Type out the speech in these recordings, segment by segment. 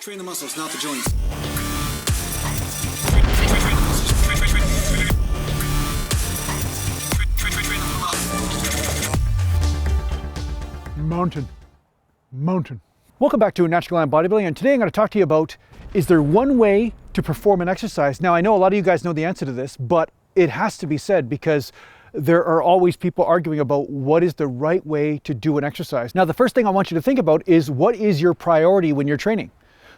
Train the muscles, not the joints. Mountain. Welcome back to Natural Gallant Bodybuilding, and today I'm going to talk to you about, is there one way to perform an exercise? Now, I know a lot of you guys know the answer to this, but it has to be said because there are always people arguing about what is the right way to do an exercise. Now, the first thing I want you to think about is, what is your priority when you're training?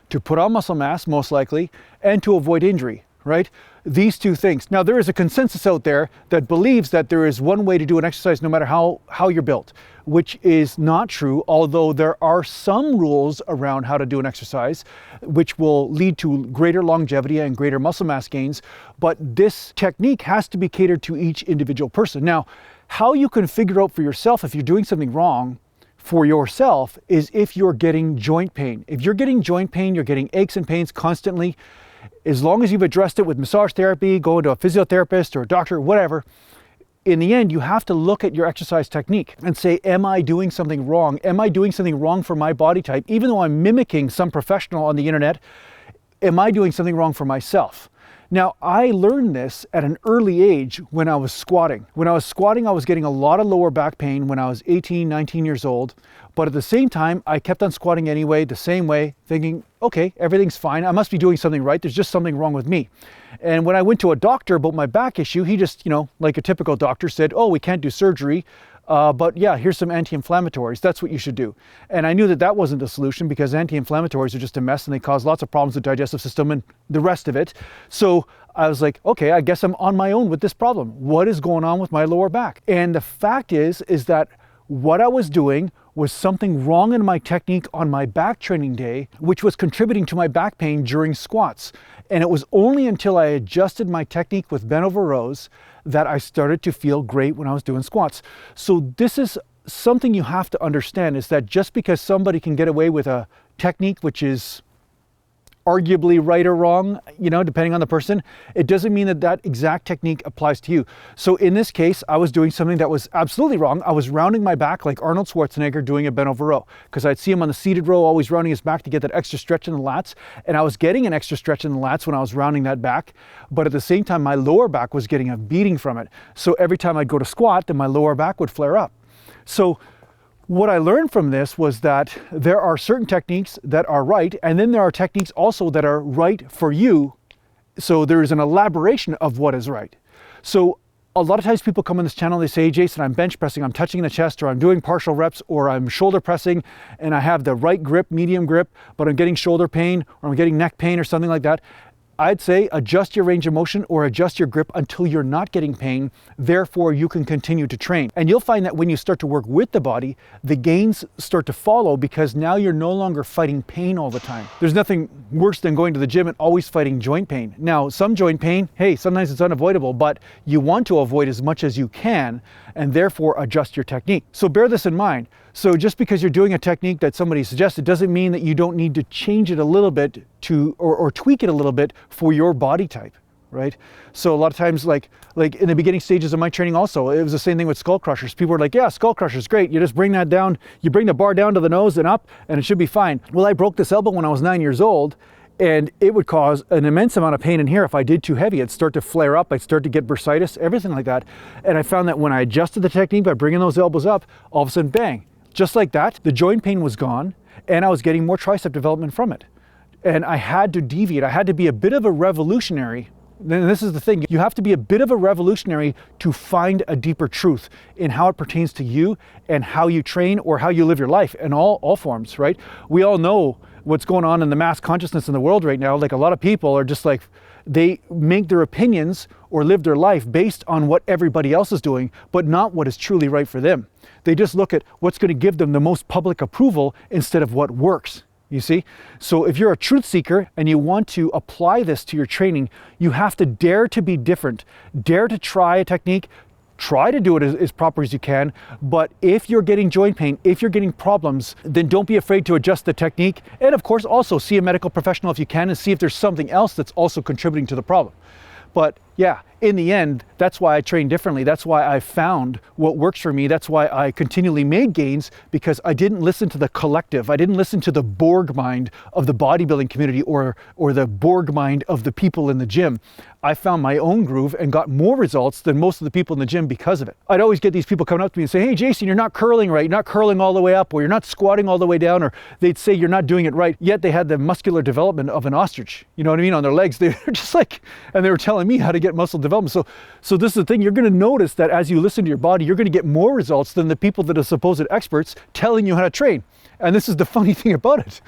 To put on muscle mass, most likely, and to avoid injury, right? These two things. Now, there is a consensus out there that believes that there is one way to do an exercise no matter how you're built, which is not true, although there are some rules around how to do an exercise which will lead to greater longevity and greater muscle mass gains, but this technique has to be catered to each individual person. Now, how you can figure out for yourself if you're doing something wrong for yourself is if you're getting joint pain. If you're getting joint pain, you're getting aches and pains constantly, as long as you've addressed it with massage therapy, going to a physiotherapist or a doctor, whatever, in the end, you have to look at your exercise technique and say, am I doing something wrong? Am I doing something wrong for my body type? Even though I'm mimicking some professional on the internet, am I doing something wrong for myself? Now, I learned this at an early age when I was squatting. When I was squatting, I was getting a lot of lower back pain when I was 18, 19 years old. But at the same time, I kept on squatting anyway, the same way, thinking, okay, everything's fine. I must be doing something right. There's just something wrong with me. And when I went to a doctor about my back issue, he just, like a typical doctor said, oh, we can't do surgery. But yeah, here's some anti-inflammatories. That's what you should do. And I knew that that wasn't the solution because anti-inflammatories are just a mess and they cause lots of problems with the digestive system and the rest of it. So I was like, okay, I guess I'm on my own with this problem. What is going on with my lower back? And the fact is that what I was doing was something wrong in my technique on my back training day, which was contributing to my back pain during squats. And it was only until I adjusted my technique with bent over rows that I started to feel great when I was doing squats. So this is something you have to understand, is that just because somebody can get away with a technique which is arguably right or wrong, depending on the person, it doesn't mean that that exact technique applies to you. So in this case, I was doing something that was absolutely wrong. I was rounding my back like Arnold Schwarzenegger doing a bent over row, because I'd see him on the seated row always rounding his back to get that extra stretch in the lats, and I was getting an extra stretch in the lats when I was rounding that back, but at the same time my lower back was getting a beating from it. So every time I'd go to squat, then my lower back would flare up. So what I learned from this was that there are certain techniques that are right, and then there are techniques also that are right for you. So there is an elaboration of what is right. So a lot of times people come on this channel, they say, Jason, I'm bench pressing, I'm touching the chest, or I'm doing partial reps, or I'm shoulder pressing, and I have the right grip, medium grip, but I'm getting shoulder pain, or I'm getting neck pain, or something like that. I'd say adjust your range of motion or adjust your grip until you're not getting pain. Therefore, you can continue to train. And you'll find that when you start to work with the body, the gains start to follow because now you're no longer fighting pain all the time. There's nothing worse than going to the gym and always fighting joint pain. Now, some joint pain, hey, sometimes it's unavoidable, but you want to avoid as much as you can and therefore adjust your technique. So bear this in mind. So just because you're doing a technique that somebody suggested doesn't mean that you don't need to change it a little bit or tweak it a little bit for your body type, right? So a lot of times, like in the beginning stages of my training also, it was the same thing with skull crushers. People were like, yeah, skull crushers, great. You just bring that down, you bring the bar down to the nose and up, and it should be fine. Well, I broke this elbow when I was 9 years old, and it would cause an immense amount of pain in here if I did too heavy. It'd start to flare up, I'd start to get bursitis, everything like that. And I found that when I adjusted the technique by bringing those elbows up, all of a sudden, bang, just like that, the joint pain was gone, and I was getting more tricep development from it. And I had to deviate. I had to be a bit of a revolutionary. And this is the thing, you have to be a bit of a revolutionary to find a deeper truth in how it pertains to you and how you train or how you live your life in all forms, right? We all know what's going on in the mass consciousness in the world right now. Like, a lot of people are just like, they make their opinions or live their life based on what everybody else is doing, but not what is truly right for them. They just look at what's going to give them the most public approval instead of what works, you see? So if you're a truth seeker and you want to apply this to your training, you have to dare to be different, dare to try a technique, try to do it as proper as you can. But if you're getting joint pain, if you're getting problems, then don't be afraid to adjust the technique. And of course, also see a medical professional if you can and see if there's something else that's also contributing to the problem. But Yeah, in the end, that's why I train differently. That's why I found what works for me. That's why I continually made gains, because I didn't listen to the collective. I didn't listen to the Borg mind of the bodybuilding community or the Borg mind of the people in the gym. I found my own groove and got more results than most of the people in the gym because of it. I'd always get these people coming up to me and say, hey, Jason, you're not curling right. You're not curling all the way up, or you're not squatting all the way down, or they'd say you're not doing it right. Yet they had the muscular development of an ostrich, you know what I mean, on their legs. They're just like, and they were telling me how to get muscle development. So this is the thing, you're gonna notice that as you listen to your body, you're gonna get more results than the people that are supposed experts telling you how to train. And this is the funny thing about it.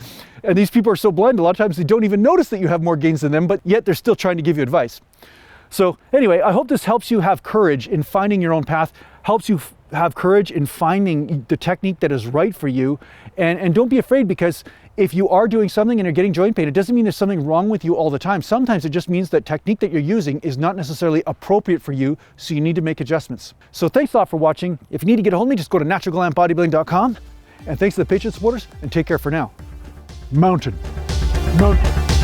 And these people are so blind, a lot of times they don't even notice that you have more gains than them, but yet they're still trying to give you advice. So anyway, I hope this helps you have courage in finding your own path, helps you have courage in finding the technique that is right for you. And don't be afraid, because if you are doing something and you're getting joint pain, it doesn't mean there's something wrong with you all the time. Sometimes it just means that technique that you're using is not necessarily appropriate for you, so you need to make adjustments. So thanks a lot for watching. If you need to get a hold of me, just go to naturalgallantbodybuilding.com. And thanks to the Patreon supporters, and take care for now. Mountain. Mountain.